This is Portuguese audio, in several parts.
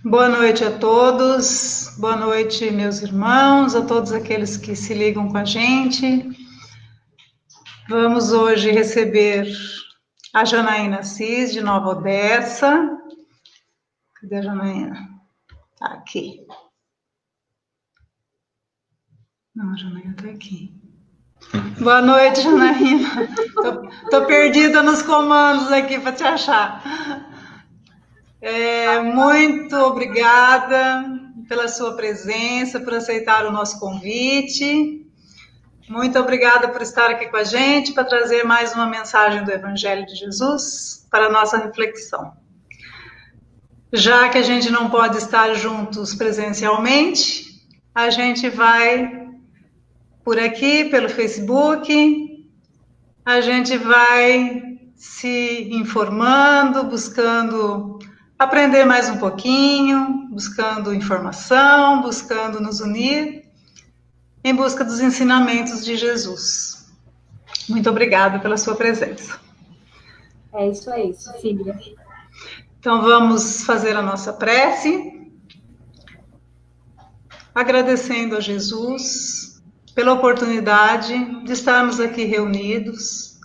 Boa noite a todos, boa noite, meus irmãos, a todos aqueles que se ligam com a gente. Vamos hoje receber a Janaína Assis, de Nova Odessa. Cadê a Janaína? Tá aqui. Não, a Janaína está aqui. Boa noite, Janaína. Tô perdida nos comandos aqui para te achar. Muito obrigada pela sua presença, por aceitar o nosso convite. Muito obrigada por estar aqui com a gente, para trazer mais uma mensagem do Evangelho de Jesus para a nossa reflexão. Já que a gente não pode estar juntos presencialmente, a gente vai por aqui, pelo Facebook, a gente vai se informando, buscando aprender mais um pouquinho, buscando informação, buscando nos unir em busca dos ensinamentos de Jesus. Muito obrigada pela sua presença. É isso aí, Cecília. Então vamos fazer a nossa prece, agradecendo a Jesus pela oportunidade de estarmos aqui reunidos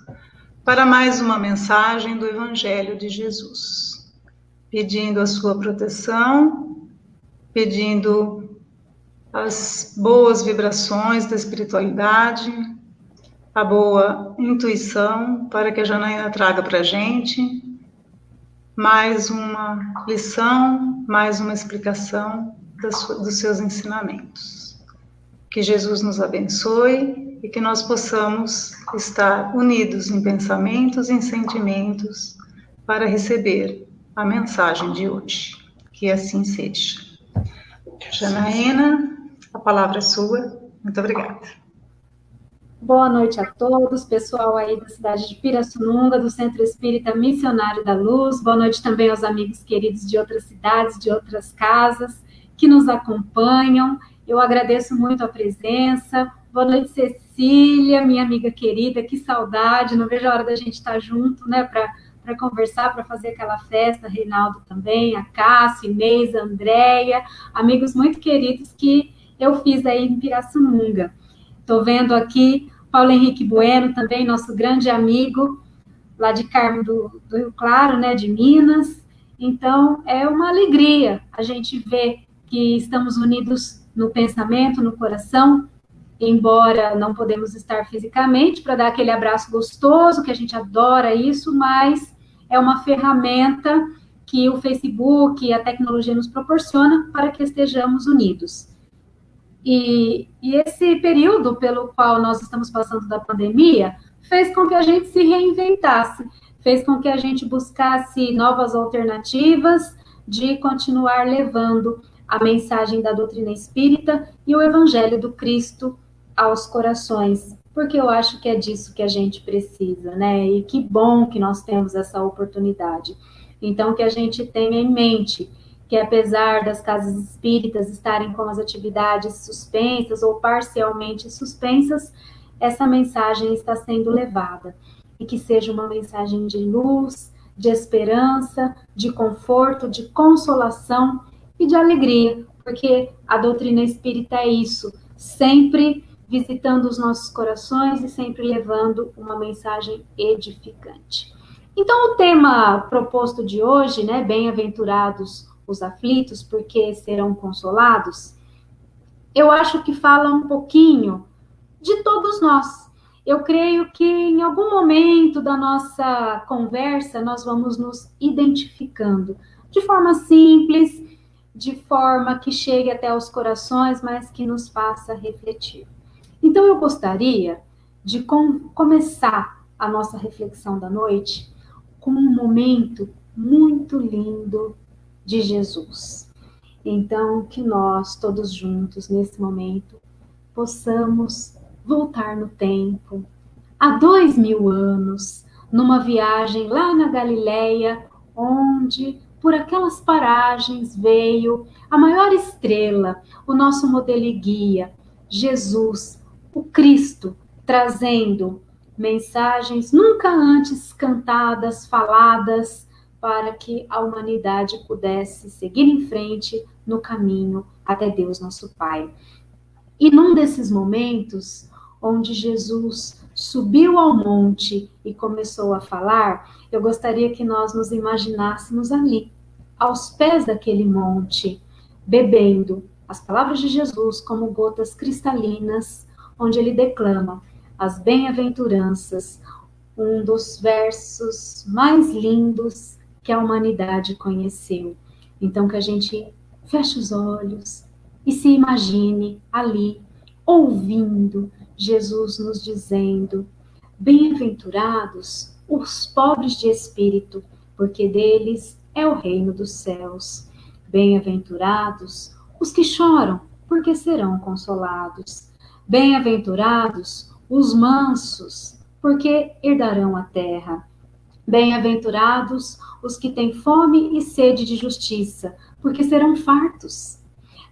para mais uma mensagem do Evangelho de Jesus, pedindo a sua proteção, pedindo as boas vibrações da espiritualidade, a boa intuição para que a Janaína traga para a gente mais uma lição, mais uma explicação dos seus ensinamentos. Que Jesus nos abençoe e que nós possamos estar unidos em pensamentos e em sentimentos para receber a mensagem de hoje. Que assim seja. Janaína, a palavra é sua. Muito obrigada. Boa noite a todos, pessoal aí da cidade de Pirassununga, do Centro Espírita Missionário da Luz. Boa noite também aos amigos queridos de outras cidades, de outras casas, que nos acompanham. Eu agradeço muito a presença. Boa noite, Cecília, minha amiga querida, que saudade. Não vejo a hora da gente estar junto, né, para conversar, para fazer aquela festa. Reinaldo também, a Cássio, Inês, a Andréia, amigos muito queridos que eu fiz aí em Pirassununga. Estou vendo aqui Paulo Henrique Bueno, também nosso grande amigo, lá de Carmo do Rio Claro, né, de Minas. Então, é uma alegria a gente ver que estamos unidos no pensamento, no coração, embora não podemos estar fisicamente para dar aquele abraço gostoso, que a gente adora isso, mas é uma ferramenta que o Facebook e a tecnologia nos proporciona para que estejamos unidos. E esse período pelo qual nós estamos passando da pandemia fez com que a gente se reinventasse, fez com que a gente buscasse novas alternativas de continuar levando a mensagem da doutrina espírita e o Evangelho do Cristo aos corações, porque eu acho que é disso que a gente precisa, né? E que bom que nós temos essa oportunidade. Então, que a gente tenha em mente que apesar das casas espíritas estarem com as atividades suspensas ou parcialmente suspensas, essa mensagem está sendo levada. E que seja uma mensagem de luz, de esperança, de conforto, de consolação e de alegria, porque a doutrina espírita é isso, sempre visitando os nossos corações e sempre levando uma mensagem edificante. Então, o tema proposto de hoje, né, bem-aventurados os aflitos, porque serão consolados, eu acho que fala um pouquinho de todos nós. Eu creio que em algum momento da nossa conversa nós vamos nos identificando de forma simples, de forma que chegue até os corações, mas que nos faça refletir. Então eu gostaria de começar a nossa reflexão da noite com um momento muito lindo de Jesus. Então, que nós, todos juntos, nesse momento, possamos voltar no tempo, há 2000 anos, numa viagem lá na Galileia, onde, por aquelas paragens, veio a maior estrela, o nosso modelo e guia, Jesus, o Cristo, trazendo mensagens nunca antes cantadas, faladas, para que a humanidade pudesse seguir em frente no caminho até Deus nosso Pai. E num desses momentos, onde Jesus subiu ao monte e começou a falar, eu gostaria que nós nos imaginássemos ali, aos pés daquele monte, bebendo as palavras de Jesus como gotas cristalinas, onde ele declama as bem-aventuranças, um dos versos mais lindos que a humanidade conheceu. Então, que a gente feche os olhos e se imagine ali, ouvindo Jesus nos dizendo: bem-aventurados os pobres de espírito, porque deles é o reino dos céus. Bem-aventurados os que choram, porque serão consolados. Bem-aventurados os mansos, porque herdarão a terra. Bem-aventurados os que têm fome e sede de justiça, porque serão fartos.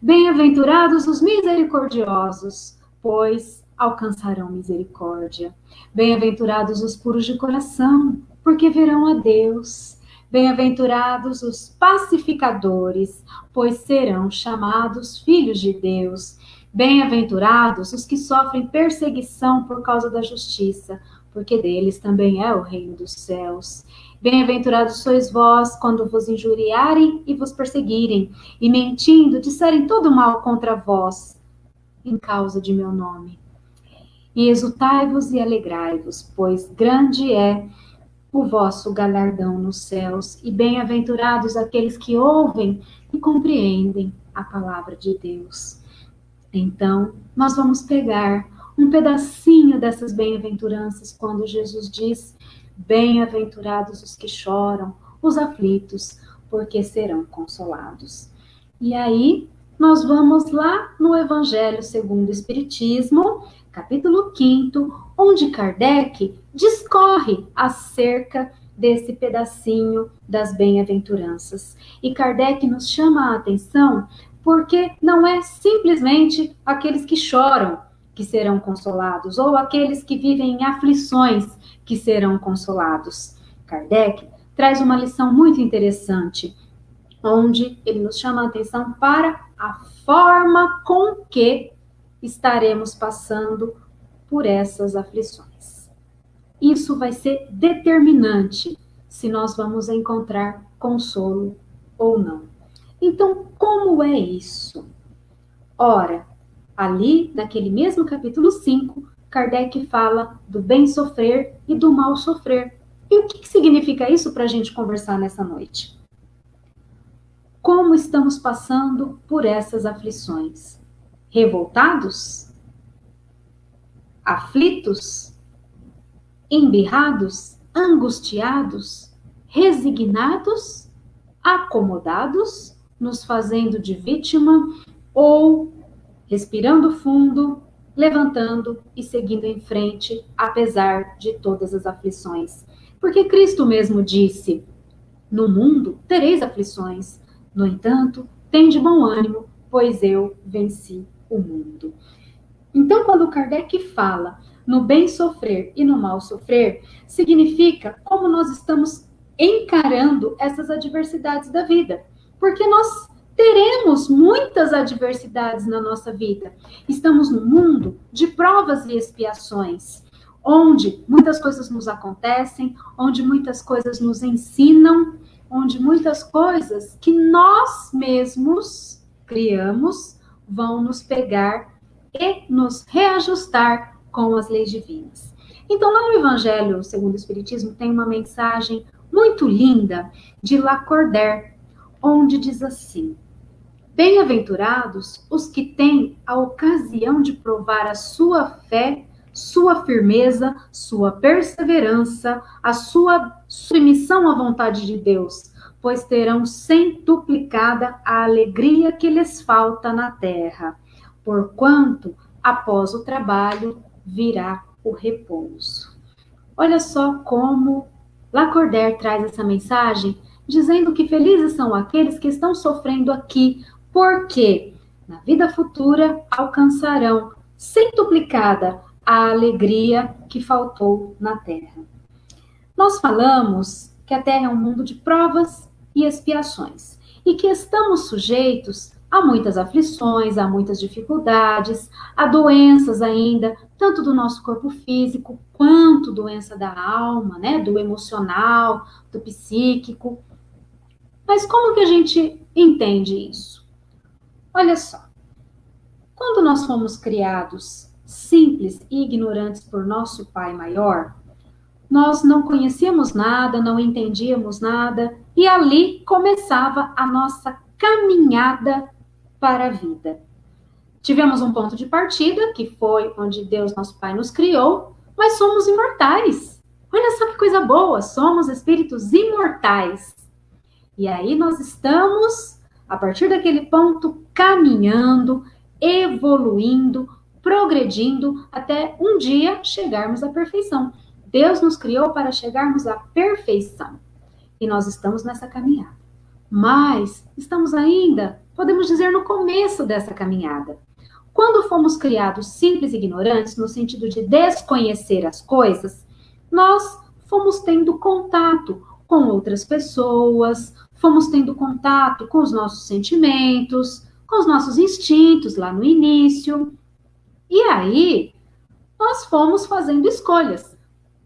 Bem-aventurados os misericordiosos, pois alcançarão misericórdia. Bem-aventurados os puros de coração, porque verão a Deus. Bem-aventurados os pacificadores, pois serão chamados filhos de Deus. Bem-aventurados os que sofrem perseguição por causa da justiça, porque deles também é o reino dos céus. Bem-aventurados sois vós, quando vos injuriarem e vos perseguirem, e mentindo disserem todo mal contra vós, em causa de meu nome. E exultai-vos e alegrai-vos, pois grande é o vosso galardão nos céus, e bem-aventurados aqueles que ouvem e compreendem a palavra de Deus. Então, nós vamos pegar um pedacinho dessas bem-aventuranças quando Jesus diz: bem-aventurados os que choram, os aflitos, porque serão consolados. E aí, nós vamos lá no Evangelho segundo o Espiritismo, capítulo 5º, onde Kardec discorre acerca desse pedacinho das bem-aventuranças. E Kardec nos chama a atenção porque não é simplesmente aqueles que choram que serão consolados, ou aqueles que vivem em aflições que serão consolados. Kardec traz uma lição muito interessante, onde ele nos chama a atenção para a forma com que estaremos passando por essas aflições. Isso vai ser determinante se nós vamos encontrar consolo ou não. Então, como é isso? Ora, ali, naquele mesmo capítulo 5, Kardec fala do bem sofrer e do mal sofrer. E o que significa isso para a gente conversar nessa noite? Como estamos passando por essas aflições? Revoltados? Aflitos? Embirrados? Angustiados? Resignados? Acomodados? Nos fazendo de vítima? Ou respirando fundo, levantando e seguindo em frente, apesar de todas as aflições? Porque Cristo mesmo disse: no mundo tereis aflições, no entanto, tende bom ânimo, pois eu venci o mundo. Então, quando Kardec fala no bem sofrer e no mal sofrer, significa como nós estamos encarando essas adversidades da vida. Porque nós teremos muitas adversidades na nossa vida. Estamos num mundo de provas e expiações, onde muitas coisas nos acontecem, onde muitas coisas nos ensinam, onde muitas coisas que nós mesmos criamos vão nos pegar e nos reajustar com as leis divinas. Então, lá no Evangelho segundo o Espiritismo, tem uma mensagem muito linda de Lacordaire, onde diz assim: bem-aventurados os que têm a ocasião de provar a sua fé, sua firmeza, sua perseverança, a sua submissão à vontade de Deus, pois terão centuplicada a alegria que lhes falta na terra, porquanto, após o trabalho, virá o repouso. Olha só como Lacordaire traz essa mensagem, dizendo que felizes são aqueles que estão sofrendo aqui, porque na vida futura alcançarão centuplicada a alegria que faltou na terra. Nós falamos que a Terra é um mundo de provas e expiações, e que estamos sujeitos a muitas aflições, a muitas dificuldades, a doenças ainda, tanto do nosso corpo físico, quanto doença da alma, né, do emocional, do psíquico. Mas como que a gente entende isso? Olha só, quando nós fomos criados simples e ignorantes por nosso Pai maior, nós não conhecíamos nada, não entendíamos nada, e ali começava a nossa caminhada para a vida. Tivemos um ponto de partida, que foi onde Deus, nosso Pai, nos criou, mas somos imortais. Olha só que coisa boa, somos espíritos imortais. E aí nós estamos, a partir daquele ponto, caminhando, evoluindo, progredindo, até um dia chegarmos à perfeição. Deus nos criou para chegarmos à perfeição. E nós estamos nessa caminhada. Mas estamos ainda, podemos dizer, no começo dessa caminhada. Quando fomos criados simples e ignorantes, no sentido de desconhecer as coisas, nós fomos tendo contato com outras pessoas, fomos tendo contato com os nossos sentimentos, com os nossos instintos lá no início. E aí, nós fomos fazendo escolhas,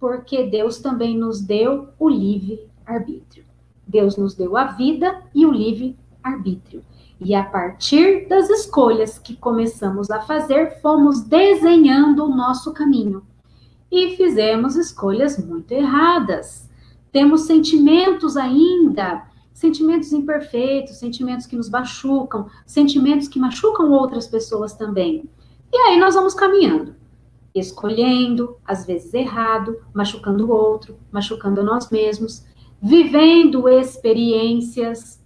porque Deus também nos deu o livre-arbítrio. Deus nos deu a vida e o livre-arbítrio. E a partir das escolhas que começamos a fazer, fomos desenhando o nosso caminho. E fizemos escolhas muito erradas. Temos sentimentos ainda, sentimentos imperfeitos, sentimentos que nos machucam, sentimentos que machucam outras pessoas também. E aí nós vamos caminhando, escolhendo, às vezes errado, machucando o outro, machucando nós mesmos, vivendo experiências,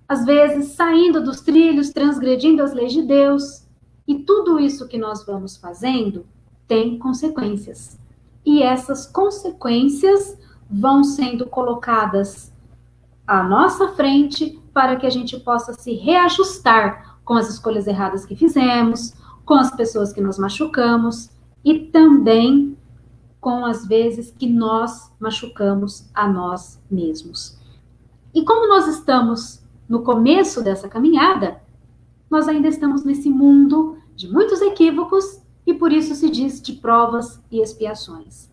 às vezes saindo dos trilhos, transgredindo as leis de Deus. E tudo isso que nós vamos fazendo tem consequências. E essas consequências vão sendo colocadas à nossa frente para que a gente possa se reajustar com as escolhas erradas que fizemos, com as pessoas que nos machucamos e também com as vezes que nós machucamos a nós mesmos. E como nós estamos no começo dessa caminhada, nós ainda estamos nesse mundo de muitos equívocos e por isso se diz de provas e expiações.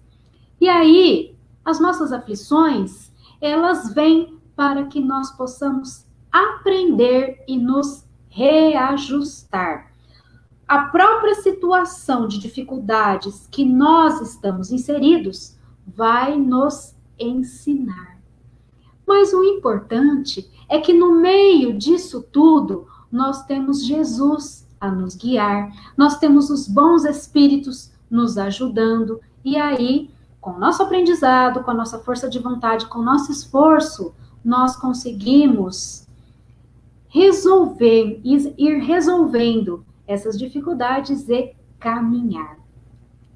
E aí, as nossas aflições, elas vêm para que nós possamos aprender e nos reajustar. A própria situação de dificuldades que nós estamos inseridos vai nos ensinar. Mas o importante é que no meio disso tudo, nós temos Jesus a nos guiar, nós temos os bons espíritos nos ajudando, e aí, com o nosso aprendizado, com a nossa força de vontade, com o nosso esforço, nós conseguimos ir resolvendo essas dificuldades e caminhar.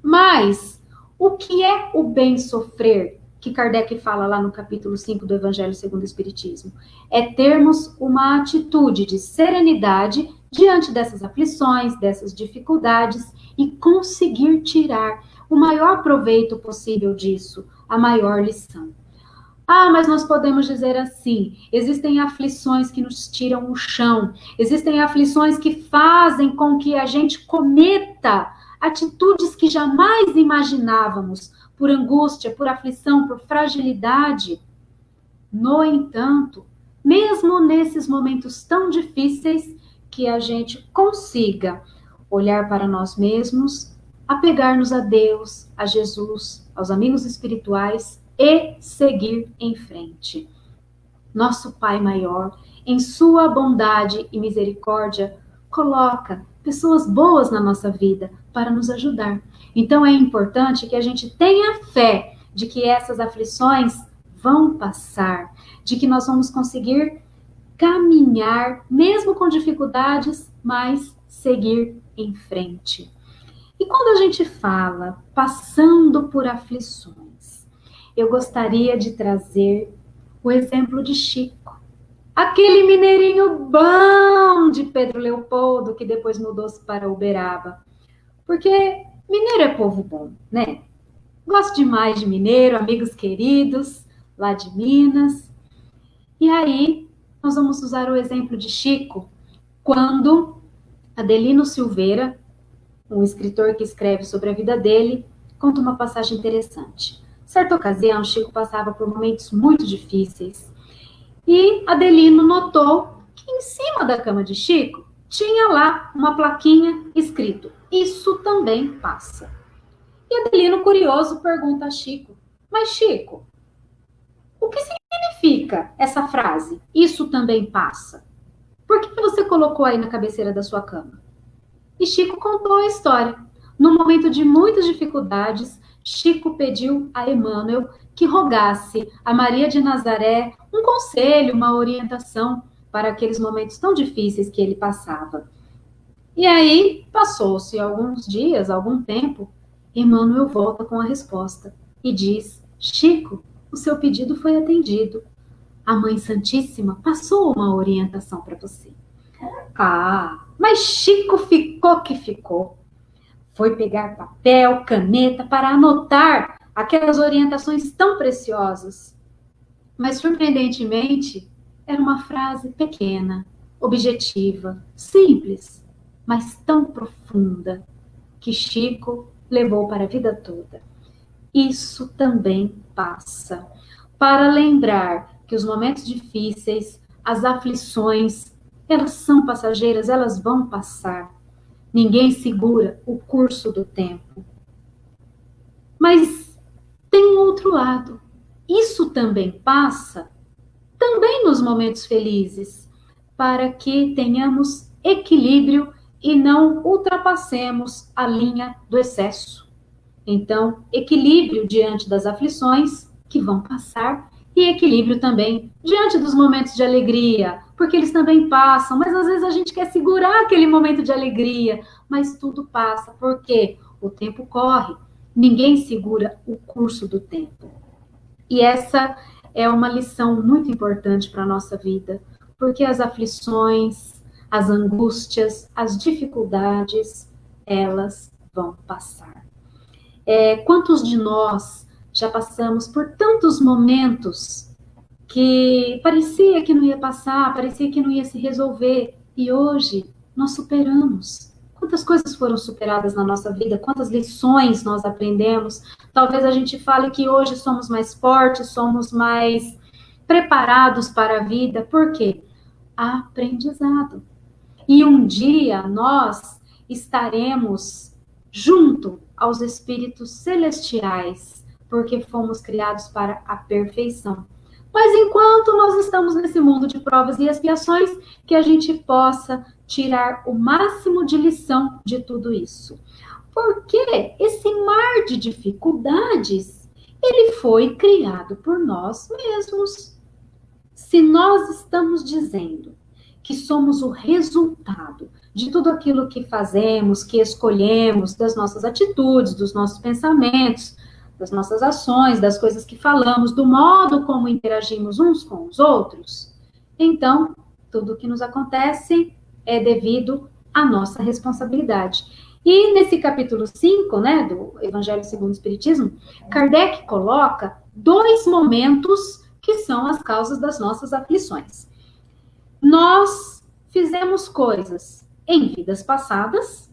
Mas o que é o bem sofrer, que Kardec fala lá no capítulo 5 do Evangelho segundo o Espiritismo? É termos uma atitude de serenidade diante dessas aflições, dessas dificuldades e conseguir tirar o maior proveito possível disso, a maior lição. Ah, mas nós podemos dizer assim, existem aflições que nos tiram o chão, existem aflições que fazem com que a gente cometa atitudes que jamais imaginávamos, por angústia, por aflição, por fragilidade. No entanto, mesmo nesses momentos tão difíceis, que a gente consiga olhar para nós mesmos, apegar-nos a Deus, a Jesus, aos amigos espirituais, e seguir em frente. Nosso Pai Maior, em sua bondade e misericórdia, coloca pessoas boas na nossa vida para nos ajudar. Então é importante que a gente tenha fé de que essas aflições vão passar, de que nós vamos conseguir caminhar, mesmo com dificuldades, mas seguir em frente. E quando a gente fala passando por aflições, eu gostaria de trazer o exemplo de Chico, aquele mineirinho bom de Pedro Leopoldo, que depois mudou-se para Uberaba. Porque mineiro é povo bom, né? Gosto demais de mineiro, amigos queridos. lá de Minas. E aí, nós vamos usar o exemplo de Chico, quando Adelino Silveira, um escritor que escreve sobre a vida dele, conta uma passagem interessante. Certa ocasião, Chico passava por momentos muito difíceis e Adelino notou que em cima da cama de Chico tinha lá uma plaquinha escrito: "Isso também passa". E Adelino, curioso, pergunta a Chico: "Mas Chico, o que significa essa frase? Isso também passa? Por que você colocou aí na cabeceira da sua cama?" E Chico contou a história. No momento de muitas dificuldades, Chico pediu a Emmanuel que rogasse a Maria de Nazaré um conselho, uma orientação para aqueles momentos tão difíceis que ele passava. E aí, passou-se alguns dias, algum tempo, Emmanuel volta com a resposta e diz: "Chico, o seu pedido foi atendido. A Mãe Santíssima passou uma orientação para você." Ah, mas Chico ficou que ficou. Foi pegar papel, caneta para anotar aquelas orientações tão preciosas. Mas, surpreendentemente, era uma frase pequena, objetiva, simples, mas tão profunda, que Chico levou para a vida toda. Isso também passa. Para lembrar que os momentos difíceis, as aflições, elas são passageiras, elas vão passar. Ninguém segura o curso do tempo. Mas tem um outro lado. Isso também passa, também nos momentos felizes, para que tenhamos equilíbrio e não ultrapassemos a linha do excesso. Então, equilíbrio diante das aflições que vão passar e equilíbrio também diante dos momentos de alegria, porque eles também passam, mas às vezes a gente quer segurar aquele momento de alegria, mas tudo passa, porque o tempo corre, ninguém segura o curso do tempo. E essa é uma lição muito importante para a nossa vida, porque as aflições, as angústias, as dificuldades, elas vão passar. Quantos de nós já passamos por tantos momentos que parecia que não ia passar, parecia que não ia se resolver, e hoje nós superamos. Quantas coisas foram superadas na nossa vida, quantas lições nós aprendemos. Talvez a gente fale que hoje somos mais fortes, somos mais preparados para a vida. Por quê? Aprendizado. E um dia nós estaremos junto aos espíritos celestiais, porque fomos criados para a perfeição. Mas enquanto nós estamos nesse mundo de provas e expiações, que a gente possa tirar o máximo de lição de tudo isso. Porque esse mar de dificuldades, ele foi criado por nós mesmos. Se nós estamos dizendo que somos o resultado de tudo aquilo que fazemos, que escolhemos, das nossas atitudes, dos nossos pensamentos, das nossas ações, das coisas que falamos, do modo como interagimos uns com os outros, então, tudo o que nos acontece é devido à nossa responsabilidade. E nesse capítulo 5, né, do Evangelho segundo o Espiritismo, Kardec coloca 2 momentos que são as causas das nossas aflições. Nós fizemos coisas em vidas passadas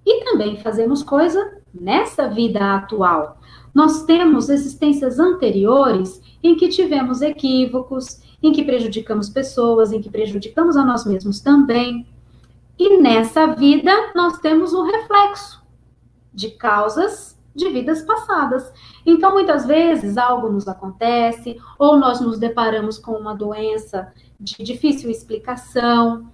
e também fazemos coisa nessa vida atual. Nós temos existências anteriores em que tivemos equívocos, em que prejudicamos pessoas, em que prejudicamos a nós mesmos também. E nessa vida nós temos um reflexo de causas de vidas passadas. Então, muitas vezes, algo nos acontece, ou nós nos deparamos com uma doença de difícil explicação,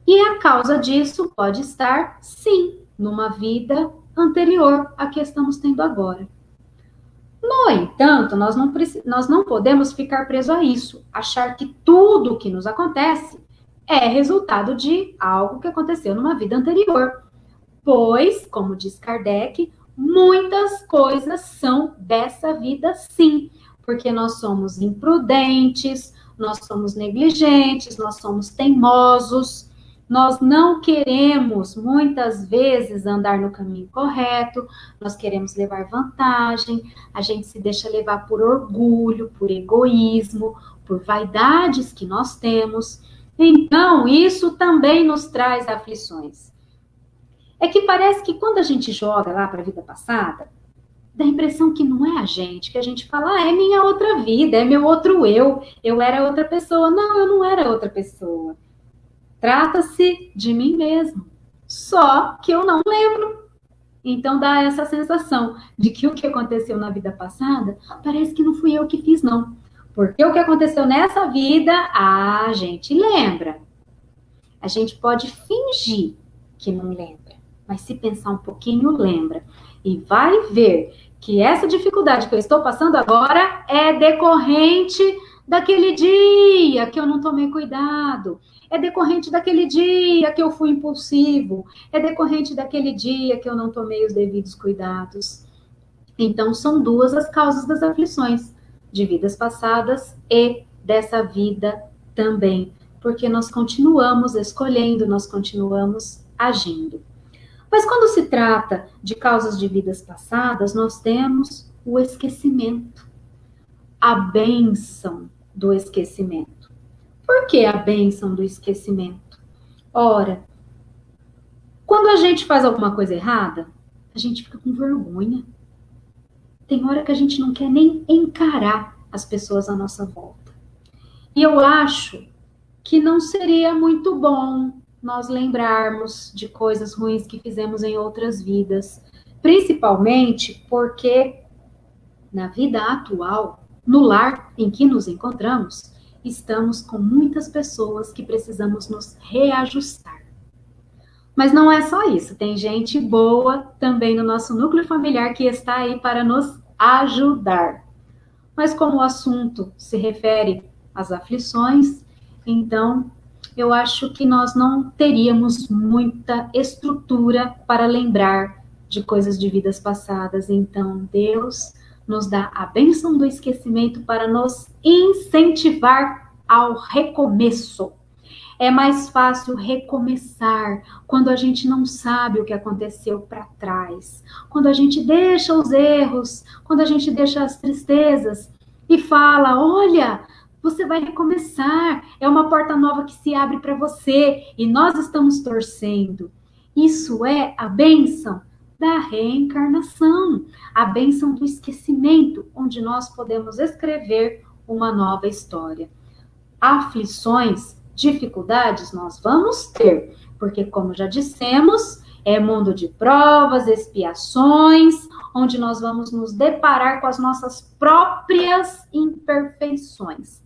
e a causa disso pode estar, sim, numa vida anterior à que estamos tendo agora. No entanto, nós não podemos ficar presos a isso, achar que tudo o que nos acontece é resultado de algo que aconteceu numa vida anterior. Pois, como diz Kardec, muitas coisas são dessa vida, sim, porque nós somos imprudentes, nós somos negligentes, nós somos teimosos, Nós não queremos, muitas vezes, andar no caminho correto, nós queremos levar vantagem, a gente se deixa levar por orgulho, por egoísmo, por vaidades que nós temos. Então, isso também nos traz aflições. É que parece que quando a gente joga lá para a vida passada, dá a impressão que não é a gente, que a gente fala, é minha outra vida, é meu outro eu era outra pessoa. Não, eu não era outra pessoa. Trata-se de mim mesmo. Só que eu não lembro. Então dá essa sensação de que o que aconteceu na vida passada, parece que não fui eu que fiz, não. Porque o que aconteceu nessa vida, a gente lembra. A gente pode fingir que não lembra, mas se pensar um pouquinho, lembra. E vai ver que essa dificuldade que eu estou passando agora é decorrente daquele dia que eu não tomei cuidado, é decorrente daquele dia que eu fui impulsivo, é decorrente daquele dia que eu não tomei os devidos cuidados. Então, são duas as causas das aflições, de vidas passadas e dessa vida também, porque nós continuamos escolhendo, nós continuamos agindo. Mas quando se trata de causas de vidas passadas, nós temos o esquecimento, a bênção do esquecimento. Por que a bênção do esquecimento? Ora, quando a gente faz alguma coisa errada, a gente fica com vergonha. Tem hora que a gente não quer nem encarar as pessoas à nossa volta. E eu acho que não seria muito bom nós lembrarmos de coisas ruins que fizemos em outras vidas, principalmente porque na vida atual, no lar em que nos encontramos, estamos com muitas pessoas que precisamos nos reajustar. Mas não é só isso, tem gente boa também no nosso núcleo familiar que está aí para nos ajudar. Mas como o assunto se refere às aflições, então eu acho que nós não teríamos muita estrutura para lembrar de coisas de vidas passadas. Então Deus nos dá a bênção do esquecimento para nos incentivar ao recomeço. É mais fácil recomeçar quando a gente não sabe o que aconteceu para trás, quando a gente deixa os erros, quando a gente deixa as tristezas e fala, olha, você vai recomeçar, é uma porta nova que se abre para você e nós estamos torcendo. Isso é a bênção da reencarnação, a bênção do esquecimento, onde nós podemos escrever uma nova história. Aflições, dificuldades nós vamos ter, porque como já dissemos, é mundo de provas, expiações, onde nós vamos nos deparar com as nossas próprias imperfeições.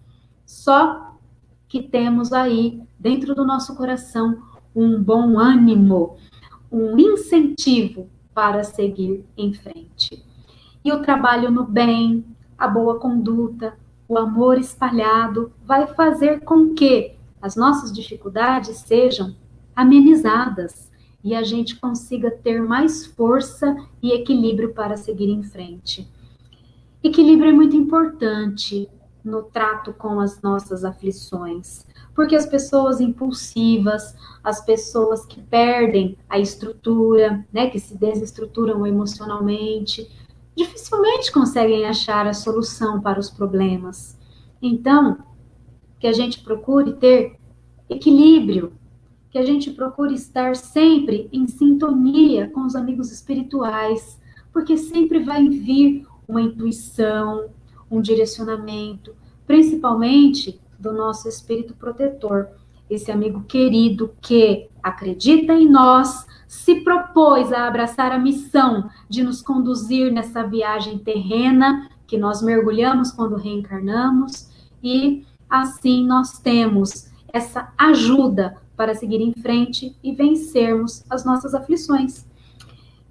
Só que temos aí, dentro do nosso coração, um bom ânimo, um incentivo para seguir em frente. E o trabalho no bem, a boa conduta, o amor espalhado vai fazer com que as nossas dificuldades sejam amenizadas e a gente consiga ter mais força e equilíbrio para seguir em frente. Equilíbrio é muito importante no trato com as nossas aflições, porque as pessoas impulsivas, as pessoas que perdem a estrutura, né, que se desestruturam emocionalmente, dificilmente conseguem achar a solução para os problemas. Então, que a gente procure ter equilíbrio, que a gente procure estar sempre em sintonia com os amigos espirituais, porque sempre vai vir uma intuição, um direcionamento, principalmente do nosso espírito protetor, esse amigo querido que acredita em nós, se propôs a abraçar a missão de nos conduzir nessa viagem terrena que nós mergulhamos quando reencarnamos, e assim nós temos essa ajuda para seguir em frente e vencermos as nossas aflições.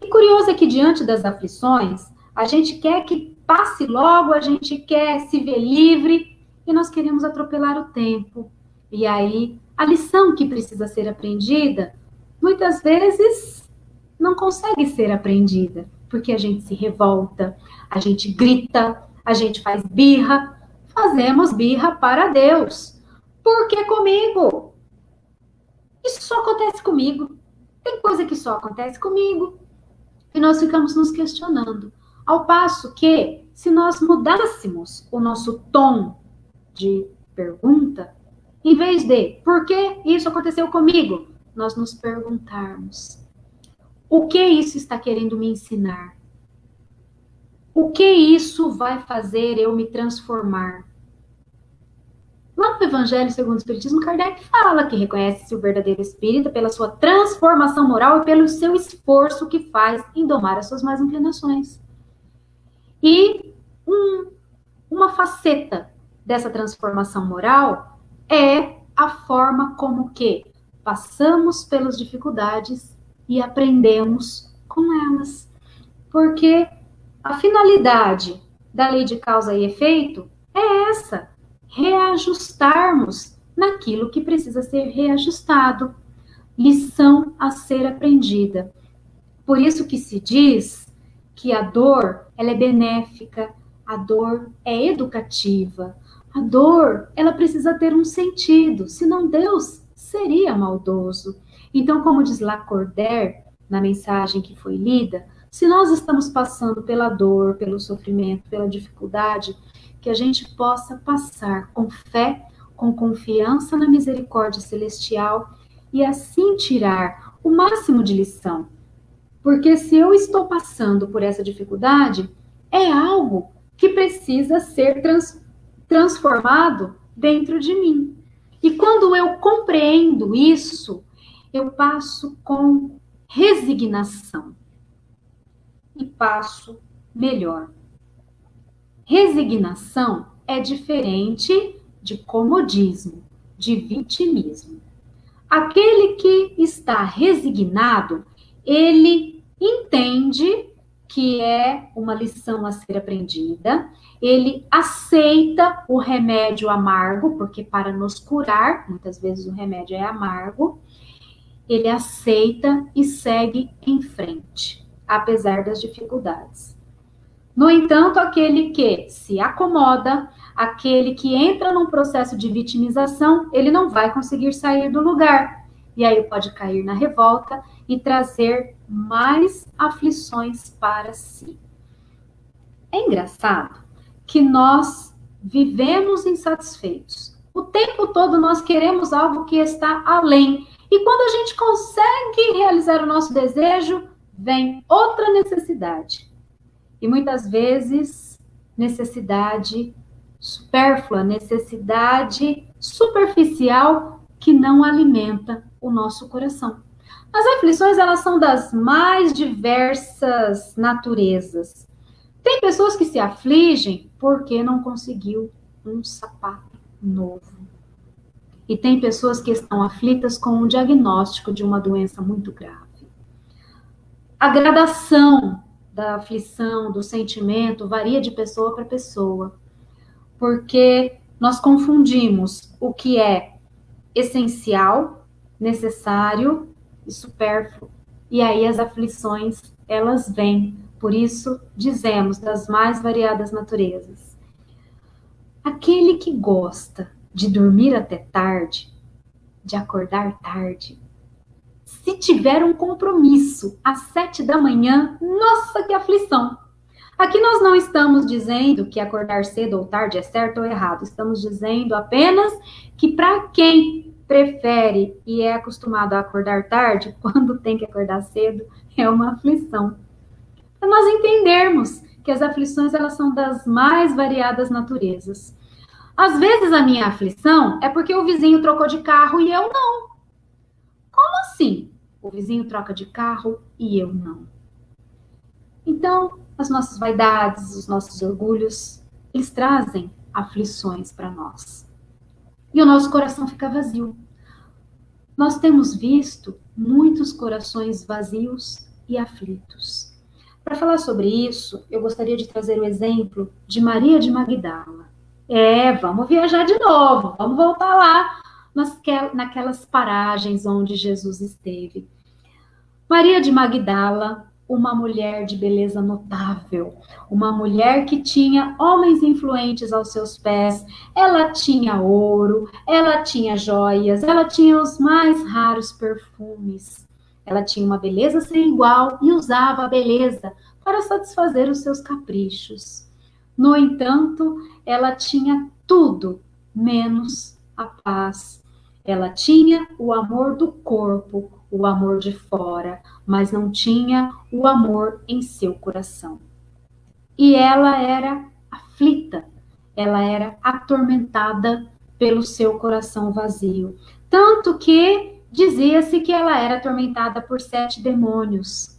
E curioso é que diante das aflições, a gente quer que passe logo, a gente quer se ver livre e nós queremos atropelar o tempo. E aí, a lição que precisa ser aprendida, muitas vezes não consegue ser aprendida, porque a gente se revolta, a gente grita, a gente faz birra, fazemos birra para Deus. Por que comigo? E só acontece comigo. Tem coisa que só acontece comigo. E nós ficamos nos questionando. Ao passo que, se nós mudássemos o nosso tom de pergunta, em vez de por que isso aconteceu comigo, nós nos perguntarmos: o que isso está querendo me ensinar? O que isso vai fazer eu me transformar? Lá no Evangelho segundo o Espiritismo, Kardec fala que reconhece-se o verdadeiro espírita pela sua transformação moral e pelo seu esforço que faz em domar as suas más inclinações. E uma faceta dessa transformação moral é a forma como que passamos pelas dificuldades e aprendemos com elas. Porque a finalidade da lei de causa e efeito é essa: reajustarmos naquilo que precisa ser reajustado. Lição a ser aprendida. Por isso que se diz que a dor, ela é benéfica, a dor é educativa, a dor, ela precisa ter um sentido, senão Deus seria maldoso. Então, como diz Lacordaire, na mensagem que foi lida, se nós estamos passando pela dor, pelo sofrimento, pela dificuldade, que a gente possa passar com fé, com confiança na misericórdia celestial e assim tirar o máximo de lição. Porque se eu estou passando por essa dificuldade, é algo que precisa ser transformado dentro de mim. E quando eu compreendo isso, eu passo com resignação e passo melhor. Resignação é diferente de comodismo, de vitimismo. Aquele que está resignado, ele entende que é uma lição a ser aprendida, ele aceita o remédio amargo, porque para nos curar, muitas vezes o remédio é amargo, ele aceita e segue em frente, apesar das dificuldades. No entanto, aquele que se acomoda, aquele que entra num processo de vitimização, ele não vai conseguir sair do lugar. E aí pode cair na revolta e trazer mais aflições para si. É engraçado que nós vivemos insatisfeitos. O tempo todo nós queremos algo que está além. E quando a gente consegue realizar o nosso desejo, vem outra necessidade. E muitas vezes, necessidade supérflua, necessidade superficial que não alimenta o nosso coração. As aflições, elas são das mais diversas naturezas. Tem pessoas que se afligem porque não conseguiu um sapato novo. E tem pessoas que estão aflitas com um diagnóstico de uma doença muito grave. A gradação da aflição, do sentimento, varia de pessoa para pessoa, porque nós confundimos o que é essencial, necessário e supérfluo, e aí as aflições, elas vêm. Por isso, dizemos, das mais variadas naturezas. Aquele que gosta de dormir até tarde, de acordar tarde, se tiver um compromisso às 7 da manhã, nossa, que aflição! Aqui nós não estamos dizendo que acordar cedo ou tarde é certo ou errado. Estamos dizendo apenas que para quem prefere e é acostumado a acordar tarde, quando tem que acordar cedo, é uma aflição. Para nós entendermos que as aflições, elas são das mais variadas naturezas. Às vezes a minha aflição é porque o vizinho trocou de carro e eu não. Como assim? O vizinho troca de carro e eu não. Então, as nossas vaidades, os nossos orgulhos, eles trazem aflições para nós. E o nosso coração fica vazio. Nós temos visto muitos corações vazios e aflitos. Para falar sobre isso, eu gostaria de trazer o exemplo de Maria de Magdala. Vamos viajar de novo, vamos voltar lá naquelas paragens onde Jesus esteve. Maria de Magdala uma mulher de beleza notável, uma mulher que tinha homens influentes aos seus pés, ela tinha ouro, ela tinha joias, ela tinha os mais raros perfumes, ela tinha uma beleza sem igual e usava a beleza para satisfazer os seus caprichos. No entanto, ela tinha tudo menos a paz. Ela tinha o amor do corpo, o amor de fora, mas não tinha o amor em seu coração. E ela era aflita, ela era atormentada pelo seu coração vazio. Tanto que dizia-se que ela era atormentada por 7 demônios.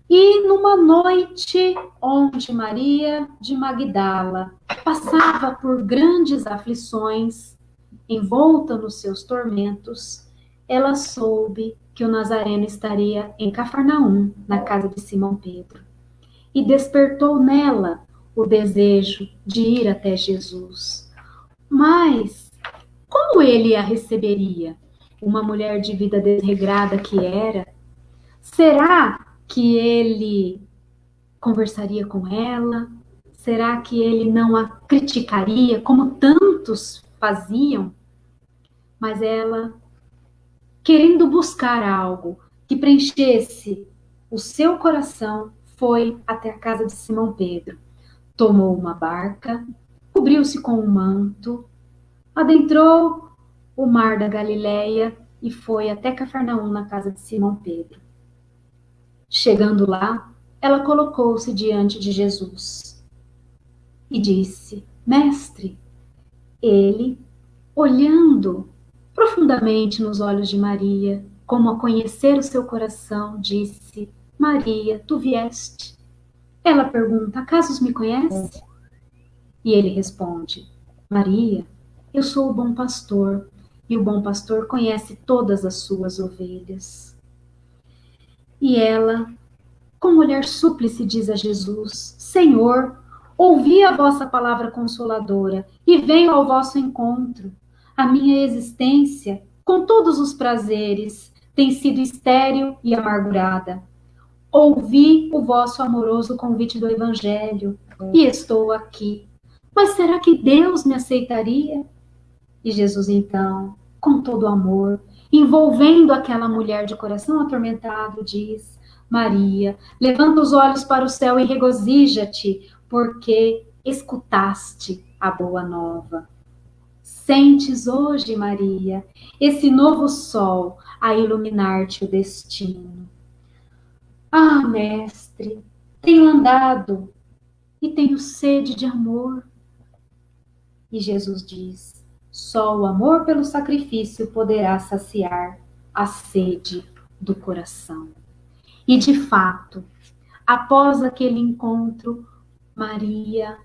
E numa noite onde Maria de Magdala passava por grandes aflições, envolta nos seus tormentos, ela soube que o Nazareno estaria em Cafarnaum, na casa de Simão Pedro, e despertou nela o desejo de ir até Jesus. Mas como ele a receberia? Uma mulher de vida desregrada que era? Será que ele conversaria com ela? Será que ele não a criticaria, como tantos faziam? Mas ela, querendo buscar algo que preenchesse o seu coração, foi até a casa de Simão Pedro. Tomou uma barca, cobriu-se com um manto, adentrou o mar da Galileia e foi até Cafarnaum, na casa de Simão Pedro. Chegando lá, ela colocou-se diante de Jesus e disse: Mestre. Ele, olhando profundamente nos olhos de Maria, como a conhecer o seu coração, disse: Maria, tu vieste. Ela pergunta: acaso me conhece? E ele responde: Maria, eu sou o bom pastor, e o bom pastor conhece todas as suas ovelhas. E ela, com um olhar súplice, diz a Jesus: Senhor, ouvi a vossa palavra consoladora e venho ao vosso encontro. A minha existência, com todos os prazeres, tem sido estéril e amargurada. Ouvi o vosso amoroso convite do Evangelho e estou aqui. Mas será que Deus me aceitaria? E Jesus, então, com todo amor, envolvendo aquela mulher de coração atormentado, diz: Maria, levanta os olhos para o céu e regozija-te, porque escutaste a boa nova. Sentes hoje, Maria, esse novo sol a iluminar-te o destino. Ah, mestre, tenho andado e tenho sede de amor. E Jesus diz: só o amor pelo sacrifício poderá saciar a sede do coração. E de fato, após aquele encontro, Maria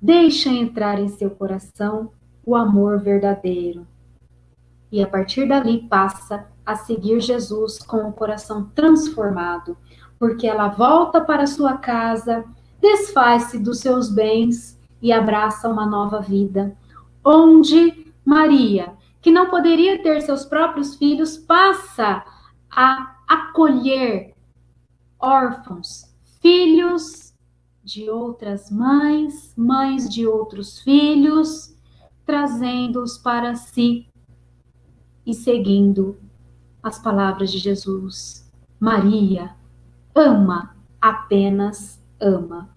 deixa entrar em seu coração o amor verdadeiro. E a partir dali passa a seguir Jesus com o coração transformado, porque ela volta para sua casa, desfaz-se dos seus bens e abraça uma nova vida, onde Maria, que não poderia ter seus próprios filhos, passa a acolher órfãos, filhos de outras mães, mães de outros filhos, trazendo-os para si e seguindo as palavras de Jesus. Maria ama, apenas ama.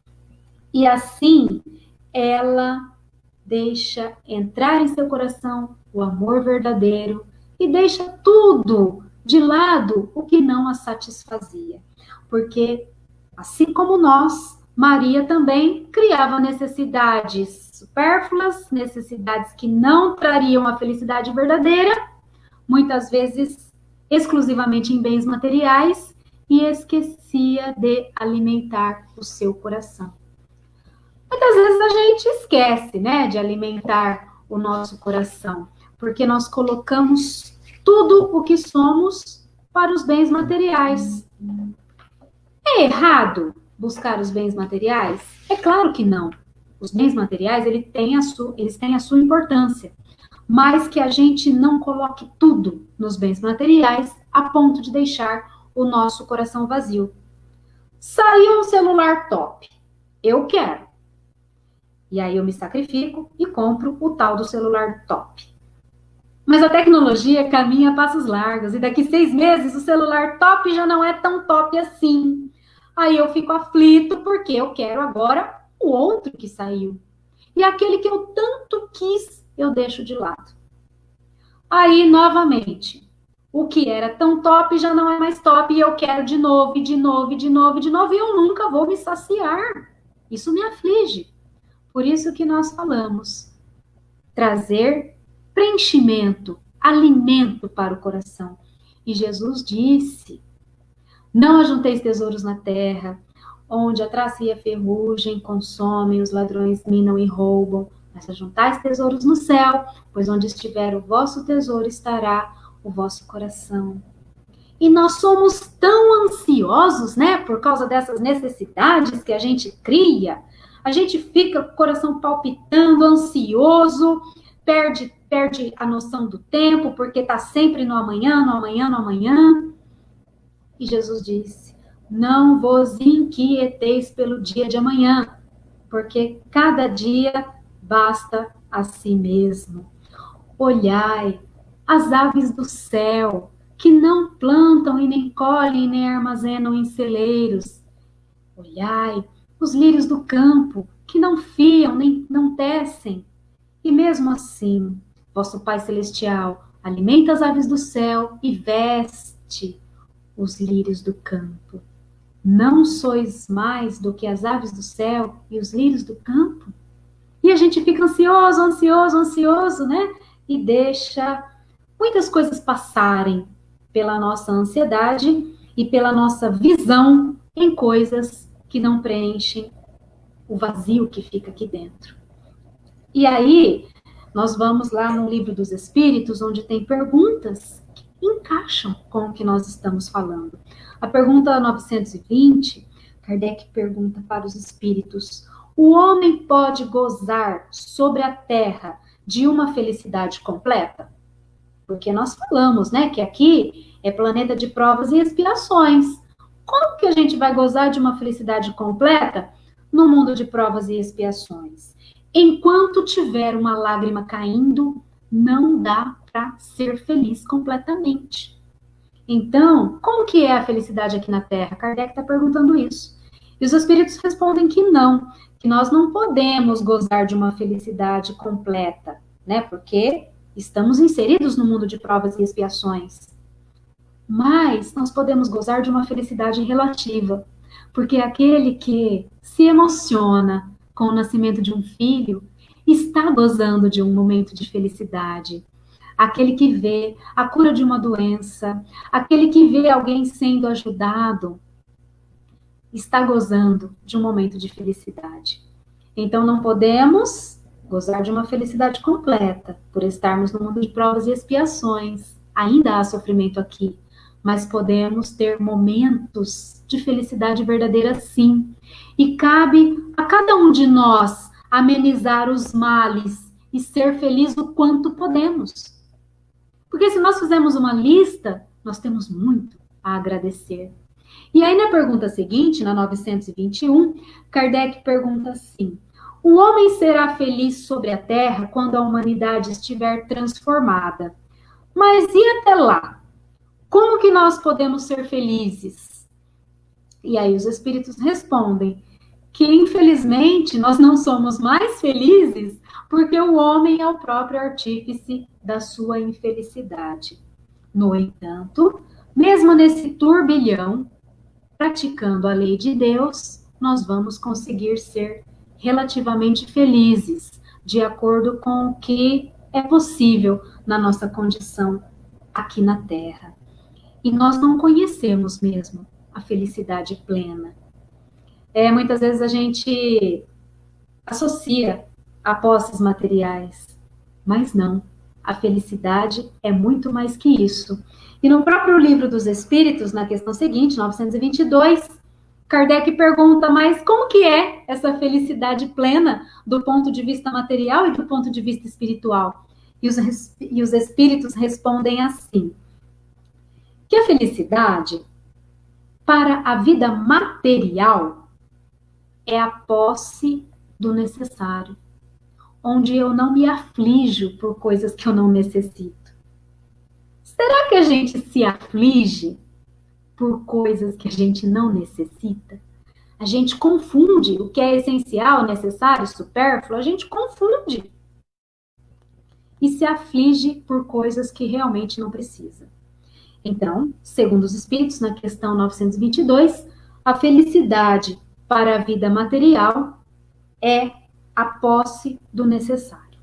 E assim ela deixa entrar em seu coração o amor verdadeiro e deixa tudo de lado o que não a satisfazia. Porque, assim como nós, Maria também criava necessidades supérfluas, necessidades que não trariam a felicidade verdadeira, muitas vezes exclusivamente em bens materiais, e esquecia de alimentar o seu coração. Muitas vezes a gente esquece, né, de alimentar o nosso coração, porque nós colocamos tudo o que somos para os bens materiais. É errado buscar os bens materiais? É claro que não. Os bens materiais, eles têm a sua importância, mas que a gente não coloque tudo nos bens materiais a ponto de deixar o nosso coração vazio. Saiu um celular top. Eu quero. E aí eu me sacrifico e compro o tal do celular top. Mas a tecnologia caminha a passos largos e daqui 6 meses o celular top já não é tão top assim. Aí eu fico aflito porque eu quero agora o outro que saiu. E aquele que eu tanto quis, eu deixo de lado. Aí, novamente, o que era tão top já não é mais top e eu quero de novo, e de novo, e de novo, e de novo, e eu nunca vou me saciar. Isso me aflige. Por isso que nós falamos, trazer preenchimento, alimento para o coração. E Jesus disse, não ajunteis tesouros na terra, onde a traça e a ferrugem consomem, os ladrões minam e roubam, mas ajuntais tesouros no céu, pois onde estiver o vosso tesouro estará o vosso coração. E nós somos tão ansiosos, né, por causa dessas necessidades que a gente cria. A gente fica com o coração palpitando, ansioso, perde a noção do tempo, porque está sempre no amanhã, no amanhã, no amanhã. E Jesus disse, não vos inquieteis pelo dia de amanhã, porque cada dia basta a si mesmo. Olhai as aves do céu, que não plantam e nem colhem, nem armazenam em celeiros. Olhai os lírios do campo, que não fiam, nem não tecem. E mesmo assim, vosso Pai Celestial alimenta as aves do céu e veste os lírios do campo. Não sois mais do que as aves do céu e os lírios do campo? E a gente fica ansioso, ansioso, ansioso, né? E deixa muitas coisas passarem pela nossa ansiedade e pela nossa visão em coisas que não preenchem o vazio que fica aqui dentro. E aí, nós vamos lá no Livro dos Espíritos, onde tem perguntas que encaixam com o que nós estamos falando. A pergunta 920, Kardec pergunta para os espíritos: o homem pode gozar sobre a terra de uma felicidade completa? Porque nós falamos, né, que aqui é planeta de provas e expiações. Como que a gente vai gozar de uma felicidade completa no mundo de provas e expiações? Enquanto tiver uma lágrima caindo, não dá para ser feliz completamente. Então, como que é a felicidade aqui na Terra? Kardec está perguntando isso. E os espíritos respondem que nós não podemos gozar de uma felicidade completa, né? Porque estamos inseridos no mundo de provas e expiações. Mas nós podemos gozar de uma felicidade relativa, porque aquele que se emociona com o nascimento de um filho está gozando de um momento de felicidade. Aquele que vê a cura de uma doença, aquele que vê alguém sendo ajudado, está gozando de um momento de felicidade. Então não podemos gozar de uma felicidade completa, por estarmos no mundo de provas e expiações. Ainda há sofrimento aqui, mas podemos ter momentos de felicidade verdadeira sim. E cabe a cada um de nós amenizar os males e ser feliz o quanto podemos. Porque se nós fizermos uma lista, nós temos muito a agradecer. E aí na pergunta seguinte, na 921, Kardec pergunta assim: o homem será feliz sobre a Terra quando a humanidade estiver transformada. Mas e até lá? Como que nós podemos ser felizes? E aí os espíritos respondem que, infelizmente, nós não somos mais felizes porque o homem é o próprio artífice da sua infelicidade. No entanto, mesmo nesse turbilhão, praticando a lei de Deus, nós vamos conseguir ser relativamente felizes, de acordo com o que é possível na nossa condição aqui na Terra. E nós não conhecemos mesmo a felicidade plena. Muitas vezes a gente associa a posses materiais, mas não. A felicidade é muito mais que isso. E no próprio Livro dos Espíritos, na questão seguinte, 922, Kardec pergunta, mas como que é essa felicidade plena do ponto de vista material e do ponto de vista espiritual? E os espíritos respondem assim, que a felicidade para a vida material é a posse do necessário, onde eu não me aflijo por coisas que eu não necessito. Será que a gente se aflige por coisas que a gente não necessita? A gente confunde o que é essencial, necessário, supérfluo, a gente confunde. E se aflige por coisas que realmente não precisa. Então, segundo os Espíritos, na questão 922, a felicidade para a vida material é a posse do necessário.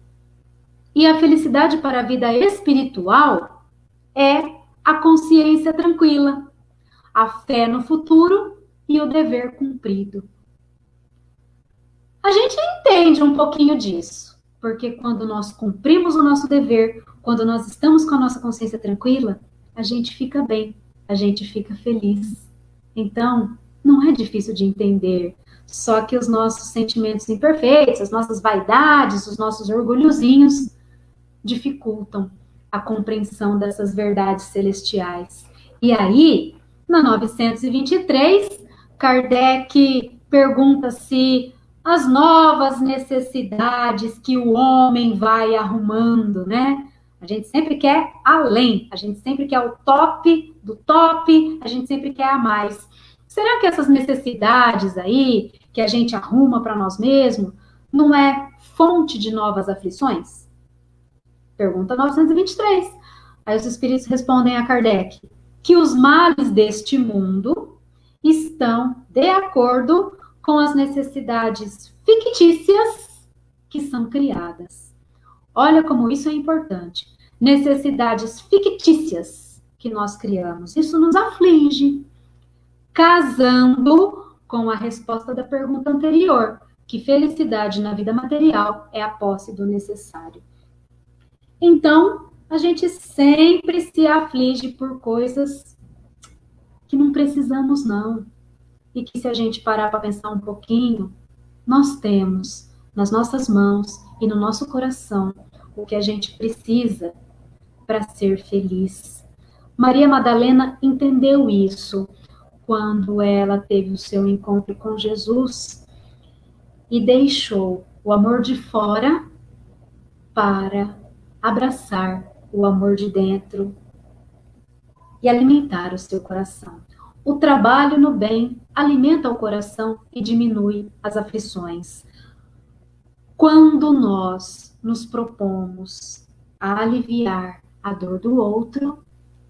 E a felicidade para a vida espiritual é a consciência tranquila, a fé no futuro e o dever cumprido. A gente entende um pouquinho disso, porque quando nós cumprimos o nosso dever, quando nós estamos com a nossa consciência tranquila, a gente fica bem, a gente fica feliz. Então, não é difícil de entender, só que os nossos sentimentos imperfeitos, as nossas vaidades, os nossos orgulhozinhos dificultam a compreensão dessas verdades celestiais. E aí, na 923, Kardec pergunta se as novas necessidades que o homem vai arrumando, né? A gente sempre quer além, a gente sempre quer o top do top, a gente sempre quer a mais. Será que essas necessidades aí que a gente arruma para nós mesmos não é fonte de novas aflições? Pergunta 923. Aí os espíritos respondem a Kardec que os males deste mundo estão de acordo com as necessidades fictícias que são criadas. Olha como isso é importante. Necessidades fictícias que nós criamos. Isso nos aflige. Casando com a resposta da pergunta anterior, que felicidade na vida material é a posse do necessário. Então, a gente sempre se aflige por coisas que não precisamos, não. E que se a gente parar para pensar um pouquinho, nós temos nas nossas mãos e no nosso coração o que a gente precisa para ser feliz. Maria Madalena entendeu isso quando ela teve o seu encontro com Jesus e deixou o amor de fora para abraçar o amor de dentro e alimentar o seu coração. O trabalho no bem alimenta o coração e diminui as aflições. Quando nós nos propomos a aliviar a dor do outro,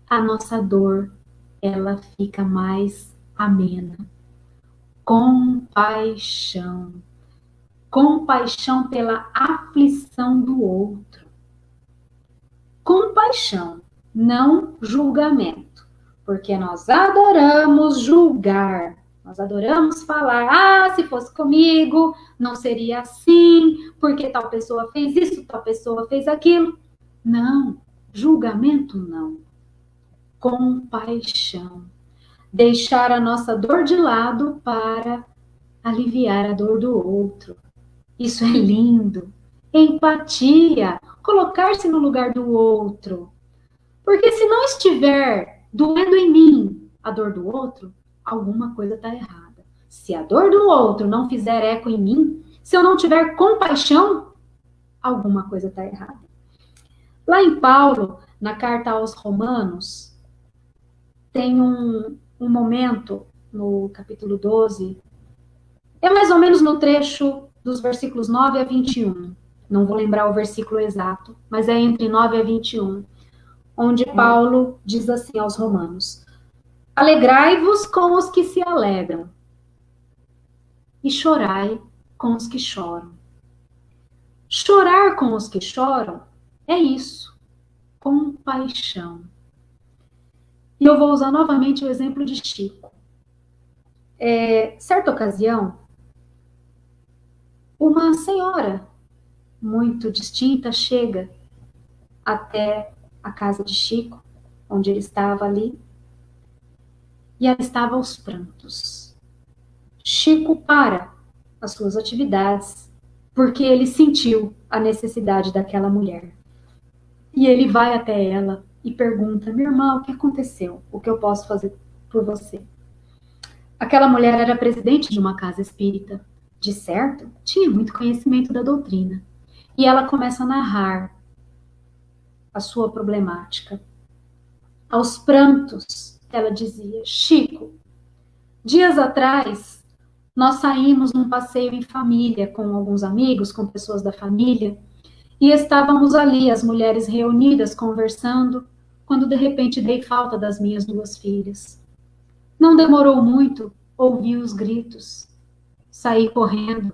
a nossa dor, ela fica mais amena. Compaixão. Compaixão pela aflição do outro. Compaixão, não julgamento. Porque nós adoramos julgar. Nós adoramos falar, se fosse comigo, não seria assim, porque tal pessoa fez isso, tal pessoa fez aquilo. Não, julgamento não. Compaixão. Deixar a nossa dor de lado para aliviar a dor do outro. Isso é lindo. Empatia, colocar-se no lugar do outro. Porque se não estiver doendo em mim a dor do outro, alguma coisa está errada. Se a dor do outro não fizer eco em mim, se eu não tiver compaixão, alguma coisa está errada. Lá em Paulo, na carta aos Romanos, tem um momento no capítulo 12, é mais ou menos no trecho dos versículos 9 a 21. Não vou lembrar o versículo exato, mas é entre 9 a 21, onde Paulo diz assim aos romanos: alegrai-vos com os que se alegram e chorai com os que choram. Chorar com os que choram é isso, compaixão. E eu vou usar novamente o exemplo de Chico. Certa ocasião, uma senhora muito distinta chega até a casa de Chico, onde ele estava ali, e ela estava aos prantos. Chico para as suas atividades, porque ele sentiu a necessidade daquela mulher. E ele vai até ela e pergunta: minha irmã, o que aconteceu? O que eu posso fazer por você? Aquela mulher era presidente de uma casa espírita. De certo, tinha muito conhecimento da doutrina. E ela começa a narrar a sua problemática. Aos prantos, ela dizia: Chico, dias atrás, nós saímos num passeio em família com alguns amigos, com pessoas da família, e estávamos ali, as mulheres reunidas, conversando, quando de repente dei falta das minhas 2 filhas. Não demorou muito, ouvi os gritos. Saí correndo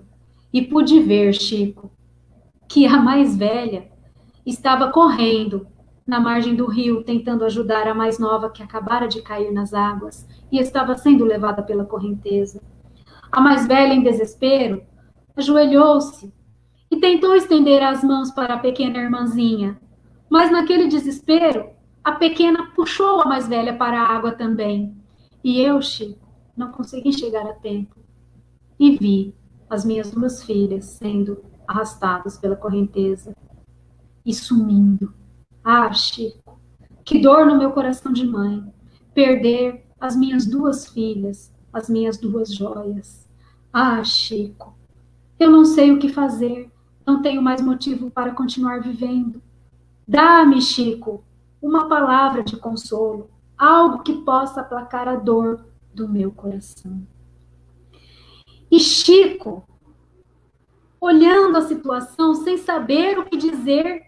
e pude ver, Chico, que a mais velha estava correndo na margem do rio, tentando ajudar a mais nova que acabara de cair nas águas e estava sendo levada pela correnteza. A mais velha, em desespero, ajoelhou-se e tentou estender as mãos para a pequena irmãzinha, mas naquele desespero, a pequena puxou a mais velha para a água também. E eu, Chico, não consegui chegar a tempo e vi as minhas 2 filhas sendo arrastadas pela correnteza e sumindo. Ah, Chico, que dor no meu coração de mãe, perder as minhas 2 filhas, as minhas 2 joias. Ah, Chico, eu não sei o que fazer, não tenho mais motivo para continuar vivendo. Dá-me, Chico, uma palavra de consolo, algo que possa aplacar a dor do meu coração. E Chico, olhando a situação sem saber o que dizer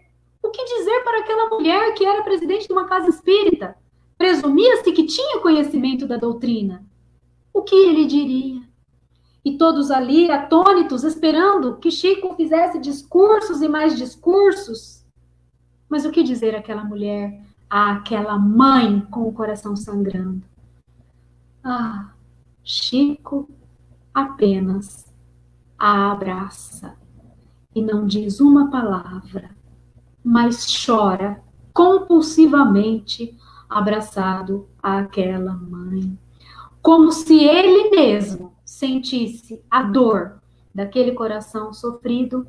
para aquela mulher que era presidente de uma casa espírita, presumia-se que tinha conhecimento da doutrina. O que ele diria? E todos ali, atônitos, esperando que Chico fizesse discursos e mais discursos. Mas o que dizer àquela mulher, àquela mãe com o coração sangrando? Ah, Chico apenas a abraça e não diz uma palavra, mas chora compulsivamente abraçado àquela mãe, como se ele mesmo sentisse a dor daquele coração sofrido.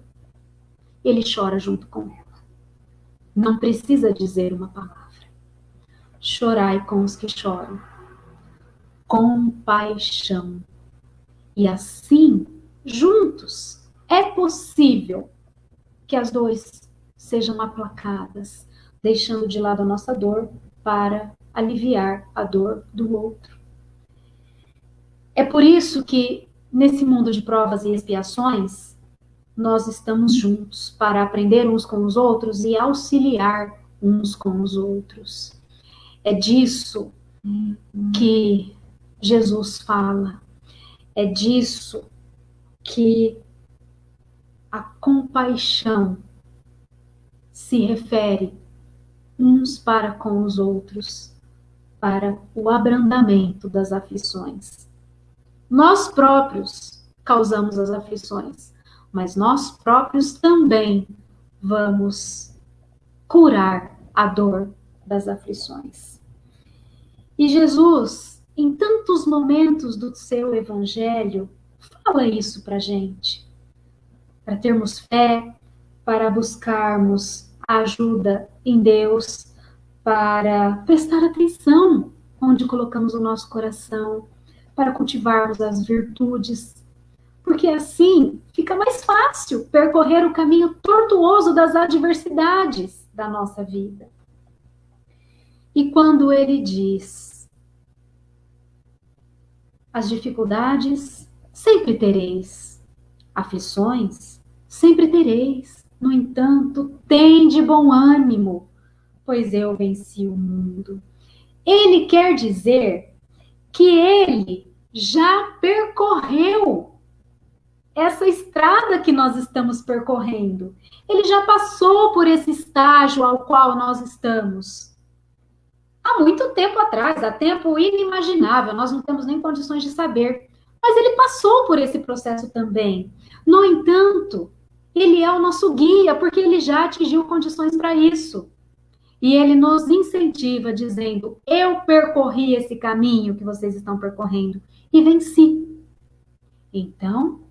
Ele chora junto com ela. Não precisa dizer uma palavra. Chorai com os que choram. Compaixão. E assim, juntos, é possível que as dores sejam aplacadas, deixando de lado a nossa dor para aliviar a dor do outro. É por isso que, nesse mundo de provas e expiações, nós estamos juntos para aprender uns com os outros e auxiliar uns com os outros. É disso que Jesus fala. É disso que a compaixão se refere uns para com os outros, para o abrandamento das aflições. Nós próprios causamos as aflições, mas nós próprios também vamos curar a dor das aflições. E Jesus, em tantos momentos do seu evangelho, fala isso para a gente, para termos fé, para buscarmos a ajuda em Deus, para prestar atenção onde colocamos o nosso coração, para cultivarmos as virtudes, porque assim fica mais fácil percorrer o caminho tortuoso das adversidades da nossa vida. E quando ele diz: as dificuldades sempre tereis, aflições sempre tereis, no entanto, tende bom ânimo, pois eu venci o mundo. Ele quer dizer que ele já percorreu essa estrada que nós estamos percorrendo. Ele já passou por esse estágio ao qual nós estamos. Há muito tempo atrás, há tempo inimaginável, nós não temos nem condições de saber. Mas ele passou por esse processo também. No entanto, ele é o nosso guia, porque ele já atingiu condições para isso. E ele nos incentiva dizendo: eu percorri esse caminho que vocês estão percorrendo e venci. Então,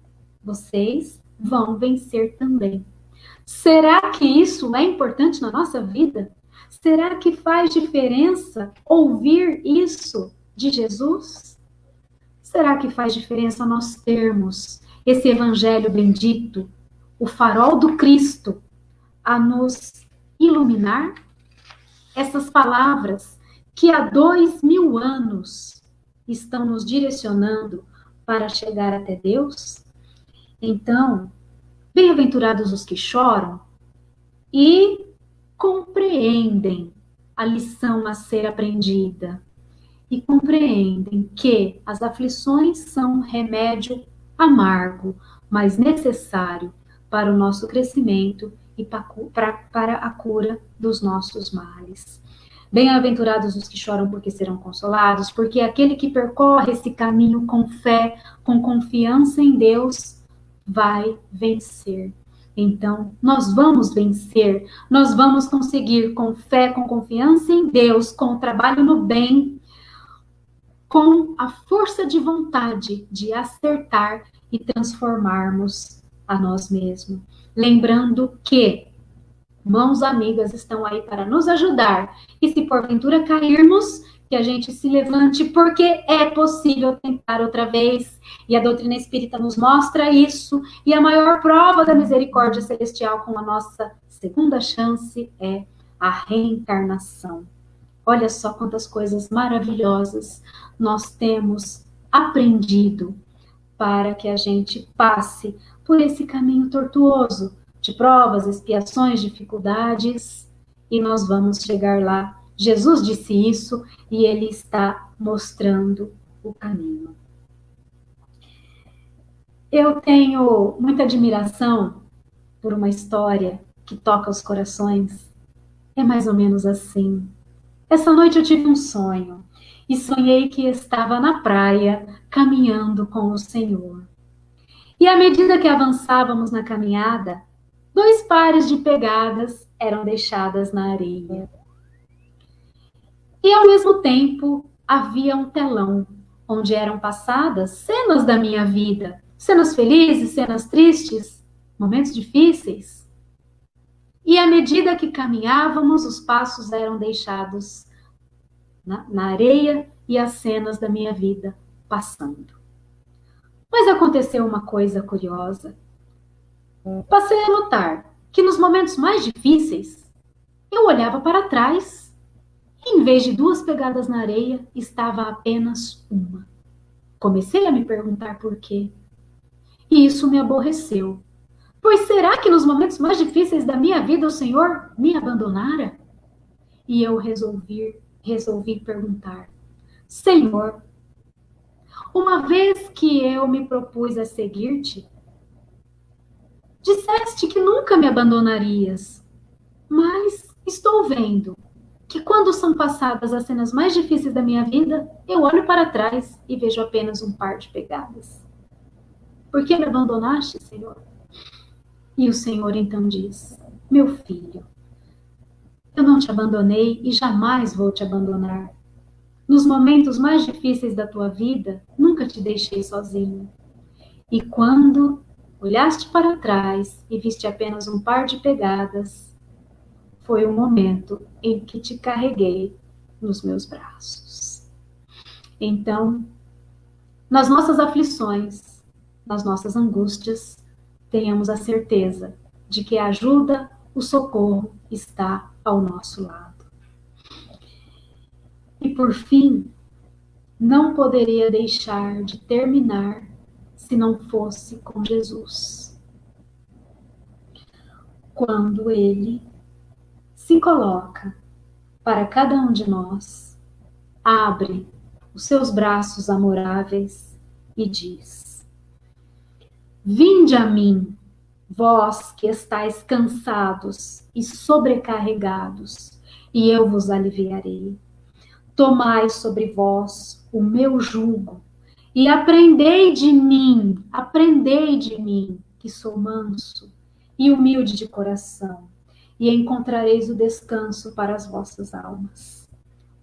vocês vão vencer também. Será que isso é importante na nossa vida? Será que faz diferença ouvir isso de Jesus? será que faz diferença nós termos esse evangelho bendito, o farol do Cristo, a nos iluminar? Essas palavras que há 2000 anos estão nos direcionando para chegar até Deus? Então, bem-aventurados os que choram e compreendem a lição a ser aprendida e compreendem que as aflições são um remédio amargo, mas necessário para o nosso crescimento e para a cura dos nossos males. Bem-aventurados os que choram, porque serão consolados, porque aquele que percorre esse caminho com fé, com confiança em Deus, vai vencer. Então, nós vamos vencer, nós vamos conseguir com fé, com confiança em Deus, com o trabalho no bem, com a força de vontade de acertar e transformarmos a nós mesmos. Lembrando que mãos amigas estão aí para nos ajudar. E se porventura cairmos, que a gente se levante, porque é possível tentar outra vez. E a doutrina espírita nos mostra isso. E a maior prova da misericórdia celestial com a nossa segunda chance é a reencarnação. Olha só quantas coisas maravilhosas nós temos aprendido para que a gente passe por esse caminho tortuoso de provas, expiações, dificuldades, e nós vamos chegar lá. Jesus disse isso e ele está mostrando o caminho. Eu tenho muita admiração por uma história que toca os corações. É mais ou menos assim. Essa noite eu tive um sonho e sonhei que estava na praia caminhando com o Senhor. E à medida que avançávamos na caminhada, 2 pares de pegadas eram deixadas na areia. E ao mesmo tempo havia um telão onde eram passadas cenas da minha vida, cenas felizes, cenas tristes, momentos difíceis. E à medida que caminhávamos, os passos eram deixados na areia e as cenas da minha vida passando. Mas aconteceu uma coisa curiosa. Passei a notar que nos momentos mais difíceis, eu olhava para trás e, em vez de 2 pegadas na areia, estava apenas uma. Comecei a me perguntar por quê. E isso me aborreceu. Pois será que nos momentos mais difíceis da minha vida o Senhor me abandonara? E eu resolvi perguntar: Senhor, uma vez que eu me propus a seguir-te, disseste que nunca me abandonarias, mas estou vendo que quando são passadas as cenas mais difíceis da minha vida, eu olho para trás e vejo apenas um par de pegadas. Por que me abandonaste, Senhor? E o Senhor então diz: meu filho, eu não te abandonei e jamais vou te abandonar. Nos momentos mais difíceis da tua vida, nunca te deixei sozinho. E quando olhaste para trás e viste apenas um par de pegadas, foi o momento em que te carreguei nos meus braços. Então, nas nossas aflições, nas nossas angústias, tenhamos a certeza de que a ajuda, o socorro está ao nosso lado. E por fim, não poderia deixar de terminar se não fosse com Jesus. Quando ele se coloca para cada um de nós, abre os seus braços amoráveis e diz: vinde a mim, vós que estáis cansados e sobrecarregados, e eu vos aliviarei. Tomai sobre vós o meu jugo e aprendei de mim, que sou manso e humilde de coração, e encontrareis o descanso para as vossas almas.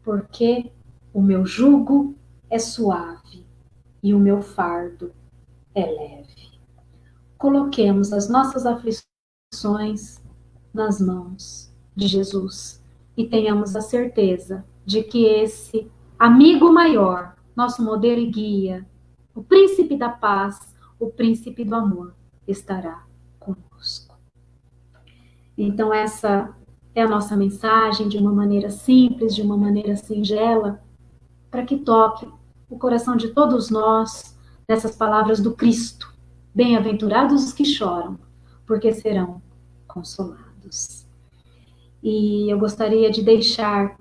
Porque o meu jugo é suave e o meu fardo é leve. Coloquemos as nossas aflições nas mãos de Jesus e tenhamos a certeza de que esse amigo maior, nosso modelo e guia, o príncipe da paz, o príncipe do amor estará conosco. Então essa é a nossa mensagem, de uma maneira simples, de uma maneira singela, para que toque o coração de todos nós nessas palavras do Cristo. Bem-aventurados os que choram, porque serão consolados. E eu gostaria de deixar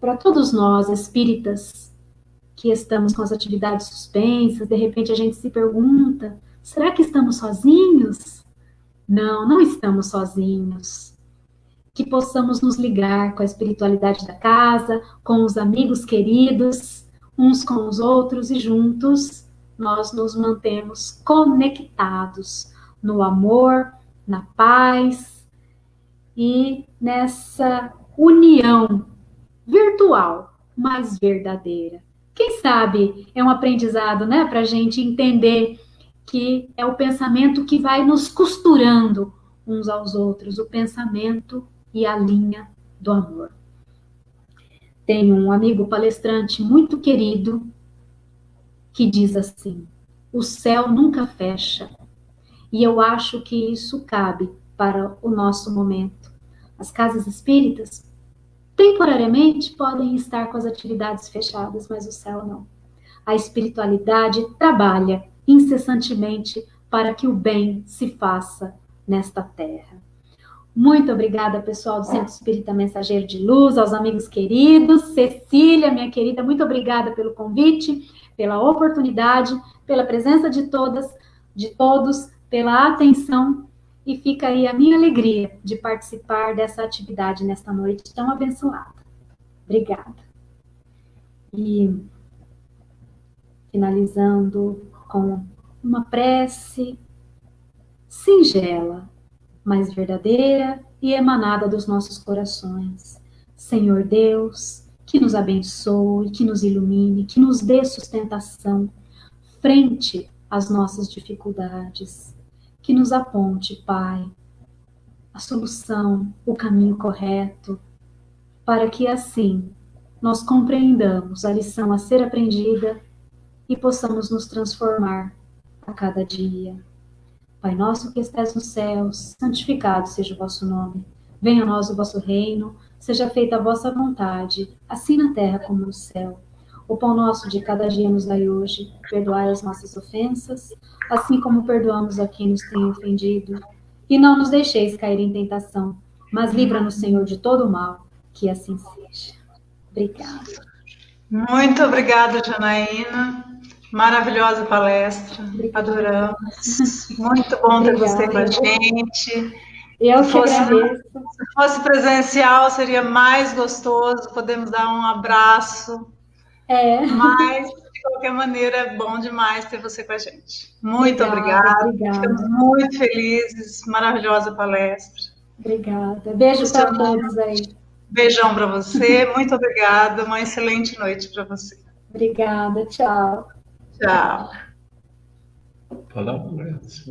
para todos nós, espíritas, que estamos com as atividades suspensas, de repente a gente se pergunta, será que estamos sozinhos? Não, não estamos sozinhos. Que possamos nos ligar com a espiritualidade da casa, com os amigos queridos, uns com os outros, e juntos nós nos mantemos conectados no amor, na paz e nessa união virtual, mas verdadeira. Quem sabe é um aprendizado, né, para a gente entender que é o pensamento que vai nos costurando uns aos outros, o pensamento e a linha do amor. Tenho um amigo palestrante muito querido que diz assim: o céu nunca fecha. E eu acho que isso cabe para o nosso momento. As casas espíritas, temporariamente, podem estar com as atividades fechadas, mas o céu não. A espiritualidade trabalha incessantemente para que o bem se faça nesta terra. Muito obrigada, pessoal do Centro Espírita Mensageiro de Luz, aos amigos queridos. Cecília, minha querida, muito obrigada pelo convite, pela oportunidade, pela presença de todas, de todos, pela atenção. E fica aí a minha alegria de participar dessa atividade nesta noite tão abençoada. Obrigada. E finalizando com uma prece singela, mas verdadeira e emanada dos nossos corações. Senhor Deus, que nos abençoe, que nos ilumine, que nos dê sustentação frente às nossas dificuldades, que nos aponte, Pai, a solução, o caminho correto, para que assim nós compreendamos a lição a ser aprendida e possamos nos transformar a cada dia. Pai nosso que estais nos céus, santificado seja o vosso nome. Venha a nós o vosso reino, seja feita a vossa vontade, assim na terra como no céu. O pão nosso de cada dia nos dai hoje, perdoai as nossas ofensas, assim como perdoamos a quem nos tem ofendido. E não nos deixeis cair em tentação, mas livra-nos, Senhor, de todo o mal, que assim seja. Obrigada. Muito obrigada, Janaína. Maravilhosa palestra, adoramos. Muito bom ter você com a gente. Eu que agradeço. Se fosse presencial, seria mais gostoso, podemos dar um abraço. Mas, de qualquer maneira, é bom demais ter você com a gente. Muito obrigada. Ficamos muito felizes. Maravilhosa palestra. Obrigada. Beijo para todos aí. Beijão para você. Muito obrigada. Uma excelente noite para você. Obrigada. Tchau. Tchau. Palavras.